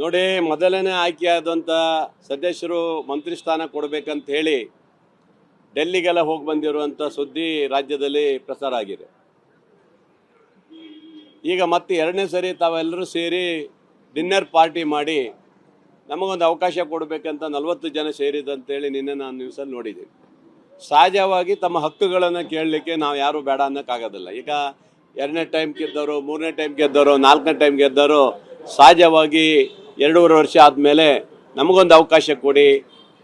ನೋಡಿ, ಮೊದಲನೇ ಆಯ್ಕೆಯಾದಂಥ ಸದಸ್ಯರು ಮಂತ್ರಿ ಸ್ಥಾನ ಕೊಡಬೇಕಂತ ಹೇಳಿ ಡೆಲ್ಲಿಗೆಲ್ಲ ಹೋಗಿ ಬಂದಿರುವಂಥ ಸುದ್ದಿ ರಾಜ್ಯದಲ್ಲಿ ಪ್ರಸಾರ ಆಗಿದೆ. ಈಗ ಮತ್ತೆ ಎರಡನೇ ಸರಿ ತಾವೆಲ್ಲರೂ ಸೇರಿ ಡಿನ್ನರ್ ಪಾರ್ಟಿ ಮಾಡಿ ನಮಗೊಂದು ಅವಕಾಶ ಕೊಡಬೇಕಂತ 40 ಜನ ಸೇರಿದಂತೇಳಿ ನಿನ್ನೆ ನಾನು ನ್ಯೂಸಲ್ಲಿ ನೋಡಿದ್ದೀನಿ. ಸಹಜವಾಗಿ ತಮ್ಮ ಹಕ್ಕುಗಳನ್ನು ಕೇಳಲಿಕ್ಕೆ ನಾವು ಯಾರೂ ಬೇಡ ಅನ್ನೋಕ್ಕಾಗೋದಿಲ್ಲ. ಈಗ 2ನೇ ಟೈಮ್ ಗೆದ್ದವರು, 3ನೇ ಟೈಮ್ ಗೆದ್ದವರು, 4ನೇ ಟೈಮ್ ಗೆದ್ದವರು ಸಹಜವಾಗಿ 2.5 ವರ್ಷ ಆದಮೇಲೆ ನಮಗೊಂದು ಅವಕಾಶ ಕೊಡಿ.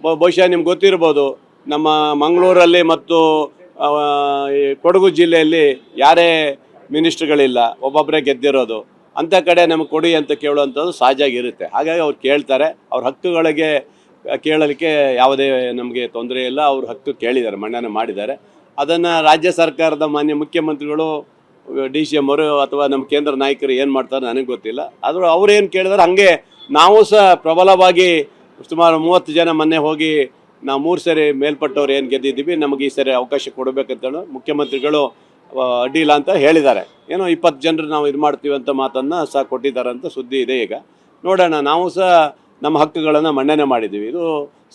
ಬಹುಶಃ ನಿಮ್ಗೆ ಗೊತ್ತಿರ್ಬೋದು, ನಮ್ಮ ಮಂಗಳೂರಲ್ಲಿ ಮತ್ತು ಕೊಡಗು ಜಿಲ್ಲೆಯಲ್ಲಿ ಯಾರೇ ಮಿನಿಸ್ಟ್ರುಗಳಿಲ್ಲ, ಒಬ್ಬೊಬ್ಬರೇ ಗೆದ್ದಿರೋದು. ಅಂಥ ಕಡೆ ನಮಗೆ ಕೊಡಿ ಅಂತ ಕೇಳುವಂಥದ್ದು ಸಹಜವಾಗಿರುತ್ತೆ. ಹಾಗಾಗಿ ಅವ್ರು ಕೇಳ್ತಾರೆ. ಅವ್ರ ಹಕ್ಕುಗಳಿಗೆ ಕೇಳಲಿಕ್ಕೆ ಯಾವುದೇ ನಮಗೆ ತೊಂದರೆ ಇಲ್ಲ. ಅವ್ರ ಹಕ್ಕು ಕೇಳಿದ್ದಾರೆ, ಮನ್ನಣೆ ಮಾಡಿದ್ದಾರೆ. ಅದನ್ನು ರಾಜ್ಯ ಸರ್ಕಾರದ ಮಾನ್ಯ ಮುಖ್ಯಮಂತ್ರಿಗಳು, DCM ಅವರು ಅಥವಾ ನಮ್ಮ ಕೇಂದ್ರ ನಾಯಕರು ಏನು ಮಾಡ್ತಾರೆ ನನಗೆ ಗೊತ್ತಿಲ್ಲ. ಆದರೂ ಅವ್ರು ಏನು ಕೇಳಿದಾರೆ ಹಾಗೆ ನಾವು ಸಹ ಪ್ರಬಲವಾಗಿ ಸುಮಾರು 30 ಜನ ಮೊನ್ನೆ ಹೋಗಿ ನಾವು 3 ಸರಿ ಮೇಲ್ಪಟ್ಟವ್ರು ಏನು ಗೆದ್ದಿದ್ದೀವಿ, ನಮಗೆ ಈ ಸರಿ ಅವಕಾಶ ಕೊಡಬೇಕಂತೇಳಿ ಮುಖ್ಯಮಂತ್ರಿಗಳು ಅಡ್ಡಿಲ್ಲ ಅಂತ ಹೇಳಿದ್ದಾರೆ. ಏನೋ 20 ಜನರು ನಾವು ಇದು ಮಾಡ್ತೀವಿ ಅಂತ ಮಾತನ್ನು ಸಹ ಕೊಟ್ಟಿದ್ದಾರೆ ಅಂತ ಸುದ್ದಿ ಇದೆ. ಈಗ ನೋಡೋಣ, ನಾವು ಸಹ ನಮ್ಮ ಹಕ್ಕುಗಳನ್ನು ಮನ್ನಣೆ ಮಾಡಿದ್ದೀವಿ. ಇದು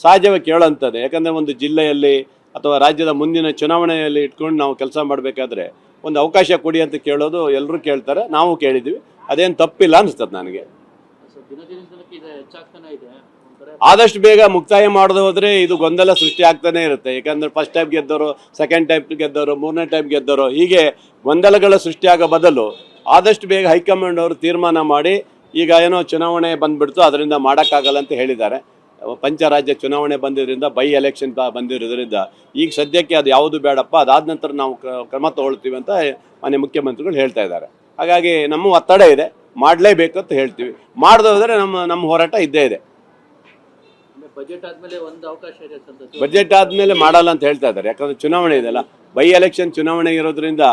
ಸಹಜವಾಗಿ ಕೇಳೋಂಥದ್ದು. ಯಾಕಂದರೆ ಒಂದು ಜಿಲ್ಲೆಯಲ್ಲಿ ಅಥವಾ ರಾಜ್ಯದ ಮುಂದಿನ ಚುನಾವಣೆಯಲ್ಲಿ ಇಟ್ಕೊಂಡು ನಾವು ಕೆಲಸ ಮಾಡಬೇಕಾದ್ರೆ ಒಂದು ಅವಕಾಶ ಕೊಡಿ ಅಂತ ಕೇಳೋದು ಎಲ್ಲರೂ ಕೇಳ್ತಾರೆ, ನಾವು ಕೇಳಿದ್ದೀವಿ. ಅದೇನು ತಪ್ಪಿಲ್ಲ ಅನಿಸ್ತದೆ ನನಗೆ. ಆದಷ್ಟು ಬೇಗ ಮುಕ್ತಾಯ ಮಾಡದೆ ಹೋದರೆ ಇದು ಗೊಂದಲ ಸೃಷ್ಟಿ ಆಗ್ತಾನೆ ಇರುತ್ತೆ. ಯಾಕಂದರೆ ಫಸ್ಟ್ ಟೈಮ್ ಗೆದ್ದವರು, ಸೆಕೆಂಡ್ ಟೈಮ್ ಗೆದ್ದವರು, 3ನೇ ಟೈಮ್ ಗೆದ್ದವರು, ಹೀಗೆ ಗೊಂದಲಗಳ ಸೃಷ್ಟಿಯಾಗೋ ಬದಲು ಆದಷ್ಟು ಬೇಗ ಹೈಕಮಾಂಡ್ ಅವರು ತೀರ್ಮಾನ ಮಾಡಿ, ಈಗ ಏನೋ ಚುನಾವಣೆ ಬಂದುಬಿಡ್ತು ಅದರಿಂದ ಮಾಡೋಕ್ಕಾಗಲ್ಲ ಅಂತ ಹೇಳಿದ್ದಾರೆ. ಪಂಚರಾಜ್ಯ ಚುನಾವಣೆ ಬಂದಿದ್ದರಿಂದ, ಬೈ ಎಲೆಕ್ಷನ್ ಬಂದಿರೋದ್ರಿಂದ ಈಗ ಸದ್ಯಕ್ಕೆ ಅದು ಯಾವುದು ಬೇಡಪ್ಪ, ಅದಾದ ನಂತರ ನಾವು ಕ್ರಮ ತಗೊಳ್ತೀವಿ ಅಂತ ಮಾನ್ಯ ಮುಖ್ಯಮಂತ್ರಿಗಳು ಹೇಳ್ತಾ ಇದ್ದಾರೆ. ಹಾಗಾಗಿ ನಮ್ಮ ಒತ್ತಡ ಇದೆ, ಮಾಡಲೇಬೇಕು ಅಂತ ಹೇಳ್ತೀವಿ. ಮಾಡದೆ ಹೋದರೆ ನಮ್ಮ ಹೋರಾಟ ಇದ್ದೇ ಇದೆ. ಬಜೆಟ್ ಆದಮೇಲೆ ಮಾಡಲ್ಲ ಅಂತ ಹೇಳ್ತಾ ಇದ್ದಾರೆ. ಯಾಕಂದರೆ ಚುನಾವಣೆ ಇದೆಯಲ್ಲ, ಬೈ ಎಲೆಕ್ಷನ್ ಚುನಾವಣೆ ಇರೋದ್ರಿಂದ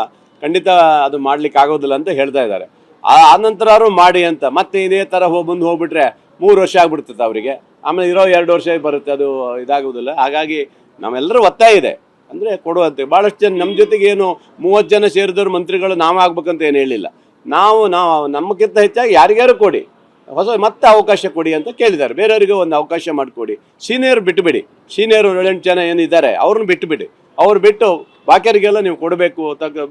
ಖಂಡಿತ ಅದು ಮಾಡ್ಲಿಕ್ಕೆ ಆಗೋದಿಲ್ಲ ಅಂತ ಹೇಳ್ತಾ ಇದ್ದಾರೆ. ಆ ನಂತರ ಅವರು ಮಾಡಿ ಅಂತ ಮತ್ತೆ ಇದೇ ಥರ ಮುಂದೆ ಹೋಗ್ಬಿಟ್ರೆ 3 ವರ್ಷ ಆಗ್ಬಿಡ್ತದೆ ಅವರಿಗೆ. ಆಮೇಲೆ ಇರೋ 2 ವರ್ಷ ಬರುತ್ತೆ, ಅದು ಇದಾಗೋದಿಲ್ಲ. ಹಾಗಾಗಿ ನಾವೆಲ್ಲರೂ ಒತ್ತಾಯ ಇದೆ ಅಂದರೆ ಕೊಡುವಂತೆ. ಭಾಳಷ್ಟು ಜನ ನಮ್ಮ ಜೊತೆಗೆ ಏನು 30 ಜನ ಸೇರಿದವರು ಮಂತ್ರಿಗಳು ನಾವು ಆಗ್ಬೇಕಂತ ಏನು ಹೇಳಿಲ್ಲ. ನಾವು ನಮಗಿಂತ ಹೆಚ್ಚಾಗಿ ಯಾರಿಗಾರು ಕೊಡಿ, ಮತ್ತೆ ಅವಕಾಶ ಕೊಡಿ ಅಂತ ಕೇಳಿದ್ದಾರೆ. ಬೇರೆಯವರಿಗೆ ಒಂದು ಅವಕಾಶ ಮಾಡಿಕೊಡಿ. ಸೀನಿಯರ್ ಬಿಟ್ಟುಬಿಡಿ, ಸೀನಿಯರ್ 7 ಜನ ಏನಿದ್ದಾರೆ ಅವ್ರನ್ನ ಬಿಟ್ಟುಬಿಡಿ. ಅವ್ರು ಬಿಟ್ಟು ಬಾಕಿಯವರಿಗೆಲ್ಲ ನೀವು ಕೊಡಬೇಕು,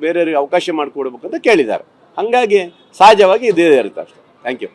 ಬೇರೆಯವರಿಗೆ ಅವಕಾಶ ಮಾಡಿಕೊಡ್ಬೇಕು ಅಂತ ಕೇಳಿದ್ದಾರೆ. ಹಾಗಾಗಿ ಸಹಜವಾಗಿ ಇದೇ ಇರುತ್ತೆ ಅಷ್ಟೇ. Thank you.